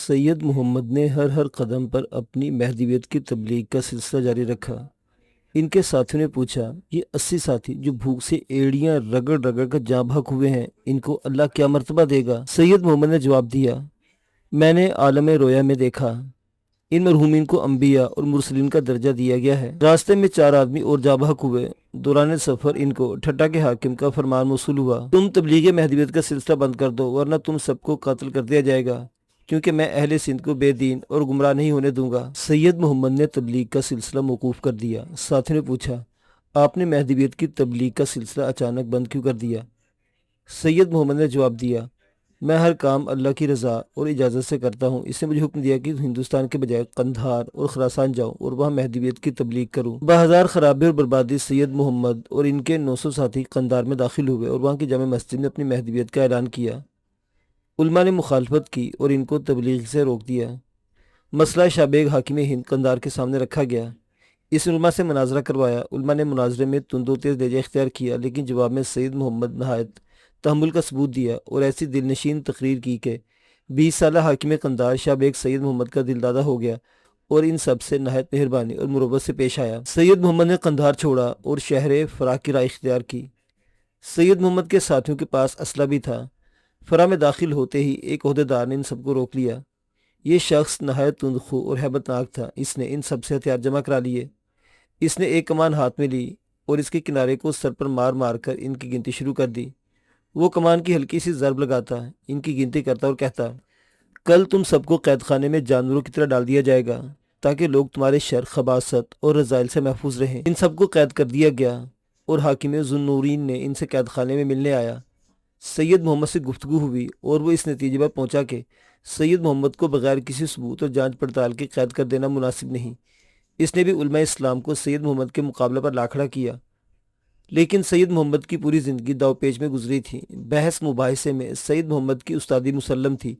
سید محمد نے ہر قدم پر اپنی مہدویت کی تبلیغ کا سلسلہ جاری رکھا۔ ان کے ساتھیوں نے پوچھا، یہ 80 ساتھی جو بھوک سے ایڑیاں رگڑ رگڑ کر جاں بحق ہوئے ہیں، ان کو اللہ کیا مرتبہ دے گا؟ سید محمد نے جواب دیا، میں نے عالم رویا میں دیکھا، ان مرحومین کو انبیاء اور مرسلین کا درجہ دیا گیا ہے۔ راستے میں 4 آدمی اور جاں بحق ہوئے۔ دوران سفر ان کو ٹھٹھا کے حاکم کا فرمان موصول ہوا، تم تبلیغ مہدویت کا سلسلہ بند کر دو ورنہ تم سب کو قتل کر دیا جائے گا، کیونکہ میں اہل سندھ کو بے دین اور گمراہ نہیں ہونے دوں گا۔ سید محمد نے تبلیغ کا سلسلہ موقوف کر دیا۔ ساتھیوں نے پوچھا، آپ نے مہدویت کی تبلیغ کا سلسلہ اچانک بند کیوں کر دیا؟ سید محمد نے جواب دیا، میں ہر کام اللہ کی رضا اور اجازت سے کرتا ہوں۔ اس نے مجھے حکم دیا کہ ہندوستان کے بجائے قندھار اور خراسان جاؤں اور وہاں مہدویت کی تبلیغ کروں۔ بہزار خرابی اور بربادی سید محمد اور ان کے 900 ساتھی قندھار میں داخل ہوئے اور وہاں کی جامع مسجد میں اپنی مہدویت کا اعلان کیا۔ علماء نے مخالفت کی اور ان کو تبلیغ سے روک دیا۔ مسئلہ شاہ بیگ حاکم ہند قندھار کے سامنے رکھا گیا۔ اس علماء سے مناظرہ کروایا۔ علماء نے مناظرے میں تند و تیز لہجہ اختیار کیا، لیکن جواب میں سید محمد نہایت تحمل کا ثبوت دیا اور ایسی دل نشین تقریر کی کہ 20 سالہ حاکم قندھار شاہ بیگ سید محمد کا دل دادہ ہو گیا اور ان سب سے نہایت مہربانی اور مروت سے پیش آیا۔ سید محمد نے قندھار چھوڑا اور شہر فرا کی راہ اختیار کی۔ سید محمد کے ساتھیوں کے پاس اسلحہ بھی تھا۔ فرا میں داخل ہوتے ہی ایک عہدیدار نے ان سب کو روک لیا۔ یہ شخص نہایت تندخو اور ہیبت ناک تھا۔ اس نے ان سب سے ہتھیار جمع کرا لیے۔ اس نے ایک کمان ہاتھ میں لی اور اس کے کنارے کو سر پر مار مار کر ان کی گنتی شروع کر دی۔ وہ کمان کی ہلکی سی ضرب لگاتا، ان کی گنتی کرتا اور کہتا، کل تم سب کو قید خانے میں جانوروں کی طرح ڈال دیا جائے گا تاکہ لوگ تمہارے شر، خباثت اور رذائل سے محفوظ رہیں۔ ان سب کو قید کر دیا گیا اور حاکم ذوالنورین نے ان سے قید خانے میں ملنے آیا۔ سید محمد سے گفتگو ہوئی اور وہ اس نتیجے پر پہنچا کہ سید محمد کو بغیر کسی ثبوت اور جانچ پڑتال کے قید کر دینا مناسب نہیں۔ اس نے بھی علماء اسلام کو سید محمد کے مقابلہ پر لا کھڑا کیا، لیکن سید محمد کی پوری زندگی داؤ پیچ میں گزری تھی۔ بحث مباحثے میں سید محمد کی استادی مسلم تھی۔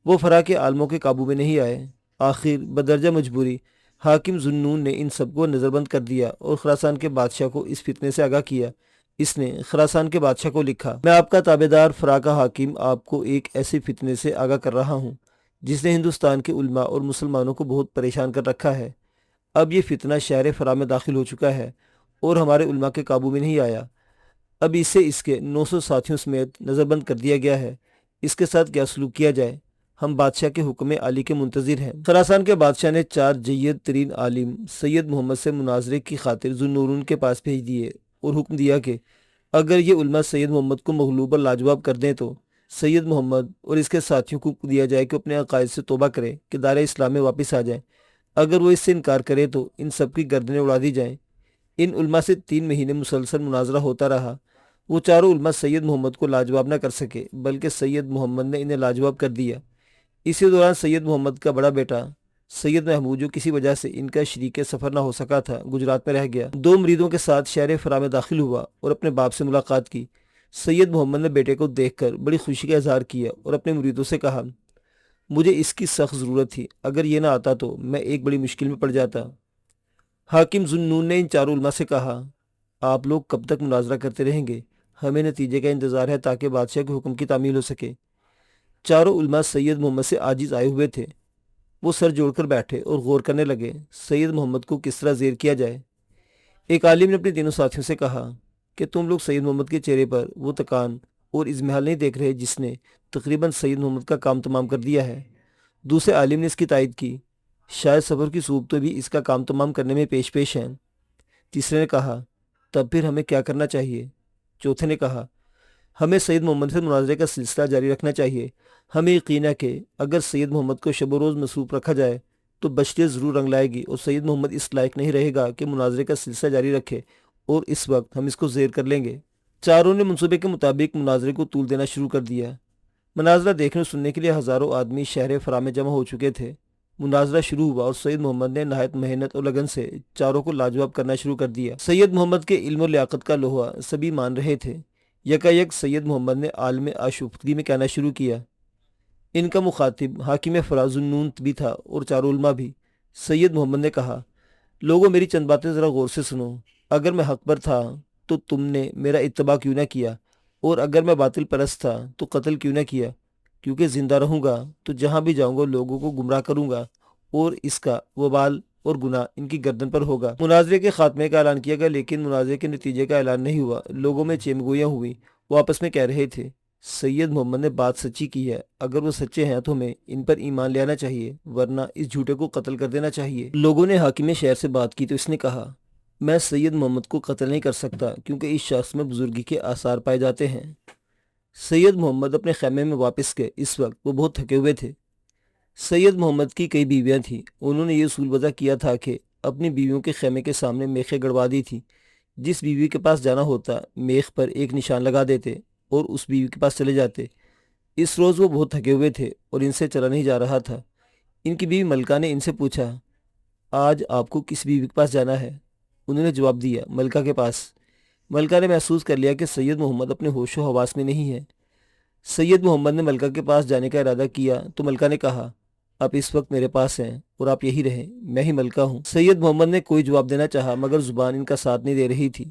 وہ فرا کے عالموں کے قابو میں نہیں آئے۔ آخر بدرجہ مجبوری حاکم ذوالنون نے ان سب کو نظر بند کر دیا اور خراسان کے بادشاہ کو اس فتنے سے آگاہ کیا۔ اس نے خراسان کے بادشاہ کو لکھا، میں آپ کا تابع دار فرا کا حاکم آپ کو ایک ایسے فتنے سے آگاہ کر رہا ہوں جس نے ہندوستان کے علماء اور مسلمانوں کو بہت پریشان کر رکھا ہے۔ اب یہ فتنہ شہر فرا میں داخل ہو چکا ہے اور ہمارے علماء کے قابو میں نہیں آیا۔ اب اسے اس کے 900 ساتھیوں سمیت نظر بند کر دیا گیا ہے۔ اس کے ساتھ کیا سلوک کیا جائے؟ ہم بادشاہ کے حکم عالی کے منتظر ہیں۔ خراسان کے بادشاہ نے 4 جید ترین عالم سید محمد سے مناظرے کی خاطر ذوالنورین کے پاس بھیج دیے اور حکم دیا کہ اگر یہ علماء سید محمد کو مغلوب اور لاجواب کر دیں تو سید محمد اور اس کے ساتھیوں کو دیا جائے کہ اپنے عقائد سے توبہ کریں کہ دار اسلام میں واپس آ جائیں۔ اگر وہ اس سے انکار کرے تو ان سب کی گردنیں اڑا دی جائیں۔ ان علماء سے 3 مہینے مسلسل مناظرہ ہوتا رہا۔ وہ چاروں علماء سید محمد کو لاجواب نہ کر سکے، بلکہ سید محمد نے انہیں لاجواب کر دیا۔ اسی دوران سید محمد کا بڑا بیٹا سید محمود، جو کسی وجہ سے ان کا شریک سفر نہ ہو سکا تھا، گجرات میں رہ گیا۔ 2 مریدوں کے ساتھ شہر فرا میں داخل ہوا اور اپنے باپ سے ملاقات کی۔ سید محمد نے بیٹے کو دیکھ کر بڑی خوشی کا اظہار کیا اور اپنے مریدوں سے کہا، مجھے اس کی سخت ضرورت تھی، اگر یہ نہ آتا تو میں ایک بڑی مشکل میں پڑ جاتا۔ حاکم ذوالنون نے ان چاروں علماء سے کہا، آپ لوگ کب تک مناظرہ کرتے رہیں گے؟ ہمیں نتیجے کا انتظار ہے تاکہ بادشاہ کے حکم کی تعمیل ہو سکے۔ چاروں علماء سید محمد سے عاجز آئے ہوئے تھے۔ وہ سر جوڑ کر بیٹھے اور غور کرنے لگے سید محمد کو کس طرح زیر کیا جائے۔ ایک عالم نے اپنے تینوں ساتھیوں سے کہا کہ تم لوگ سید محمد کے چہرے پر وہ تکان اور اضمحلال نہیں دیکھ رہے جس نے تقریباً سید محمد کا کام تمام کر دیا ہے۔ دوسرے عالم نے اس کی تائید کی، شاید صبر کی صورتیں بھی اس کا کام تمام کرنے میں پیش پیش ہیں۔ تیسرے نے کہا، تب پھر ہمیں کیا کرنا چاہیے؟ چوتھے نے کہا، ہمیں سید محمد سے مناظرے کا سلسلہ جاری رکھنا چاہیے۔ ہمیں یقین ہے کہ اگر سید محمد کو شب و روز مصروف رکھا جائے تو بشریت ضرور رنگ لائے گی اور سید محمد اس لائق نہیں رہے گا کہ مناظرے کا سلسلہ جاری رکھے، اور اس وقت ہم اس کو زیر کر لیں گے۔ چاروں نے منصوبے کے مطابق مناظرے کو طول دینا شروع کر دیا۔ مناظرہ دیکھنے اور سننے کے لیے ہزاروں آدمی شہر فرا میں جمع ہو چکے تھے۔ مناظرہ شروع ہوا اور سید محمد نے نہایت محنت اور لگن سے چاروں کو لاجواب کرنا شروع کر دیا۔ سید محمد کے علم و لیاقت کا لوہا سبھی مان رہے تھے۔ یکایک سید محمد نے عالم آشفتگی میں کہنا شروع کیا۔ ان کا مخاطب حاکم فرا ذوالنون بھی تھا اور چاروں علماء بھی۔ سید محمد نے کہا، لوگوں میری چند باتیں ذرا غور سے سنو۔ اگر میں حق پر تھا تو تم نے میرا اتباع کیوں نہ کیا، اور اگر میں باطل پرست تھا تو قتل کیوں نہ کیا؟ کیونکہ زندہ رہوں گا تو جہاں بھی جاؤں گا لوگوں کو گمراہ کروں گا اور اس کا وبال اور گناہ ان کی گردن پر ہوگا۔ مناظرے کے خاتمے کا اعلان کیا گیا، لیکن مناظرے کے نتیجے کا اعلان نہیں ہوا۔ لوگوں میں چیم گوئیاں ہوئی، وہ آپس میں کہہ رہے تھے سید محمد نے بات سچی کی ہے، اگر وہ سچے ہیں تو ہمیں ان پر ایمان لے آنا چاہیے ورنہ اس جھوٹے کو قتل کر دینا چاہیے۔ لوگوں نے حاکم شہر سے بات کی تو اس نے کہا میں سید محمد کو قتل نہیں کر سکتا کیونکہ اس شخص میں بزرگی کے آثار پائے جاتے ہیں۔ سید محمد اپنے خیمے میں واپس گئے۔ اس وقت وہ بہت تھکے ہوئے تھے۔ سید محمد کی کئی بیویاں تھیں، انہوں نے یہ اصول وضع کیا تھا کہ اپنی بیویوں کے خیمے کے سامنے میخیں گڑوا دی تھی۔ جس بیوی کے پاس جانا ہوتا میخ پر ایک نشان لگا دیتے اور اس بیوی کے پاس چلے جاتے۔ اس روز وہ بہت تھکے ہوئے تھے اور ان سے چلا نہیں جا رہا تھا۔ ان کی بیوی ملکہ نے ان سے پوچھا آج آپ کو کس بیوی کے پاس جانا ہے؟ انہوں نے جواب دیا ملکہ کے پاس۔ ملکہ نے محسوس کر لیا کہ سید محمد اپنے ہوش و حواس میں نہیں ہے۔ سید محمد نے ملکہ کے پاس جانے کا ارادہ کیا تو ملکہ نے کہا آپ اس وقت میرے پاس ہیں اور آپ یہی رہیں، میں ہی ملکہ ہوں۔ سید محمد نے کوئی جواب دینا چاہا مگر زبان ان کا ساتھ نہیں دے رہی تھی۔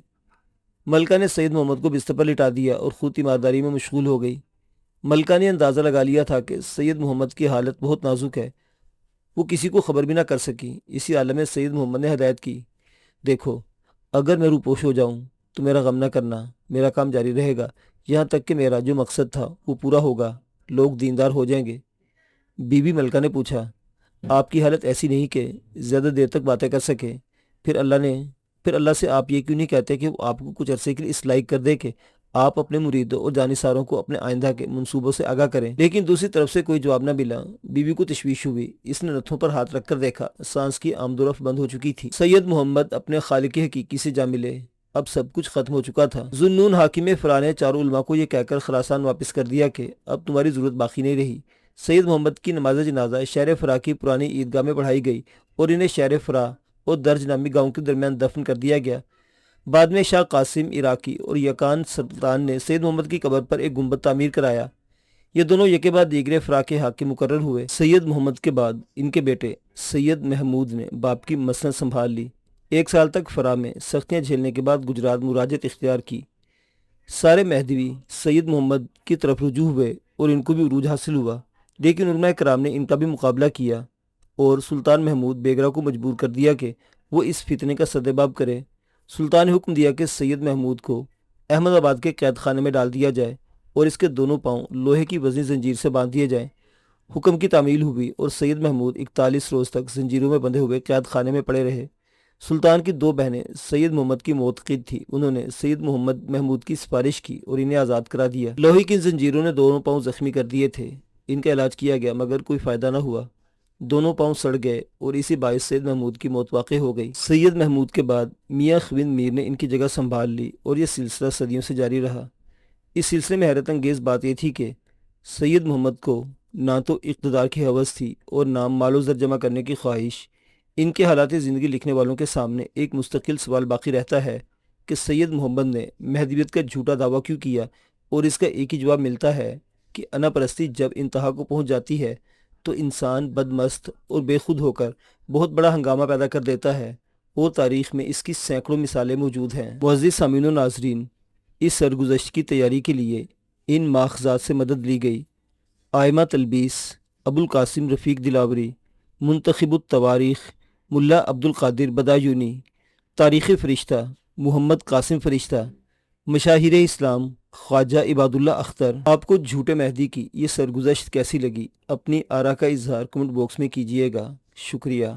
ملکہ نے سید محمد کو بستر پر لٹا دیا اور خود تیمارداری میں مشغول ہو گئی۔ ملکہ نے اندازہ لگا لیا تھا کہ سید محمد کی حالت بہت نازک ہے، وہ کسی کو خبر بھی نہ کر سکی۔ اسی عالم میں سید محمد نے ہدایت کی دیکھو اگر میں روپوش ہو جاؤں تو میرا غم نہ کرنا، میرا کام جاری رہے گا یہاں تک کہ میرا جو مقصد تھا وہ پورا ہوگا، لوگ دیندار ہو جائیں گے۔ بی بی ملکہ نے پوچھا آپ کی حالت ایسی نہیں کہ زیادہ دیر تک باتیں کر سکے، پھر اللہ سے آپ یہ کیوں نہیں کہتے کہ وہ آپ کو کچھ عرصے کے لیے اس لائق کر دے کہ آپ اپنے مریدوں اور جانثاروں کو اپنے آئندہ کے منصوبوں سے آگاہ کریں؟ لیکن دوسری طرف سے کوئی جواب نہ ملا۔ بی بی کو تشویش ہوئی، اس نے نتھوں پر ہاتھ رکھ کر دیکھا، سانس کی آمد و رفت بند ہو چکی تھی۔ سید محمد اپنے خالق حقیقی سے جا ملے، اب سب کچھ ختم ہو چکا تھا۔ ذوالنون حاکم فرا نے چاروں علماء کو یہ کہہ کر خراسان واپس کر دیا کہ اب تمہاری ضرورت باقی نہیں رہی۔ سید محمد کی نماز جنازہ شہر فرا کی پرانی عیدگاہ میں پڑھائی گئی اور انہیں شہر فرا اور درج نامی گاؤں کے درمیان دفن کر دیا گیا۔ بعد میں شاہ قاسم عراقی اور یکان سلطان نے سید محمد کی قبر پر ایک گنبد تعمیر کرایا۔ یہ دونوں یکے بعد دیگرے فرا کے حاکم مقرر ہوئے۔ سید محمد کے بعد ان کے بیٹے سید محمود نے باپ کی مسند سنبھال لی۔ 1 سال تک فرا میں سختیاں جھیلنے کے بعد گجرات مراجعت اختیار کی۔ سارے مہدوی سید محمد کی طرف رجوع ہوئے اور ان کو بھی عروج حاصل ہوا، لیکن علماء کرام نے ان کا بھی مقابلہ کیا اور سلطان محمود بیگرہ کو مجبور کر دیا کہ وہ اس فتنے کا سدباب کرے۔ سلطان نے حکم دیا کہ سید محمود کو احمد آباد کے قید خانے میں ڈال دیا جائے اور اس کے دونوں پاؤں لوہے کی وزنی زنجیر سے باندھ دیے جائیں۔ حکم کی تعمیل ہوئی اور سید محمود 41 روز تک زنجیروں میں بندھے ہوئے قید خانے میں پڑے رہے۔ سلطان کی 2 بہنیں سید محمد کی موتقد تھیں، انہوں نے سید محمود کی سفارش کی اور انہیں آزاد کرا دیا۔ لوہے کی زنجیروں نے دونوں پاؤں زخمی کر دیے تھے، ان کا علاج کیا گیا مگر کوئی فائدہ نہ ہوا، دونوں پاؤں سڑ گئے اور اسی باعث سید محمود کی موت واقع ہو گئی۔ سید محمود کے بعد میاں خویند میر نے ان کی جگہ سنبھال لی اور یہ سلسلہ صدیوں سے جاری رہا۔ اس سلسلے میں حیرت انگیز بات یہ تھی کہ سید محمد کو نہ تو اقتدار کی ہوس تھی اور نہ مال و زر جمع کرنے کی خواہش۔ ان کے حالات زندگی لکھنے والوں کے سامنے ایک مستقل سوال باقی رہتا ہے کہ سید محمد نے مہدویت کا جھوٹا دعویٰ کیوں کیا، اور اس کا ایک ہی جواب ملتا ہے کہ انا پرستی جب انتہا کو پہنچ جاتی ہے تو انسان بدمست اور بے خود ہو کر بہت بڑا ہنگامہ پیدا کر دیتا ہے، اور تاریخ میں اس کی سینکڑوں مثالیں موجود ہیں۔ معزز سامعین و ناظرین، اس سرگزشت کی تیاری کے لیے ان ماخذات سے مدد لی گئی: آئمہ تلبیس ابو القاسم رفیق دلاوری، منتخب التواریخ ملا عبد القادر بدایونی، تاریخ فرشتہ محمد قاسم فرشتہ، مشاہیر اسلام خواجہ عباد اللہ اختر۔ آپ کو جھوٹے مہدی کی یہ سرگزشت کیسی لگی؟ اپنی آراء کا اظہار کمنٹ باکس میں کیجیے گا۔ شکریہ۔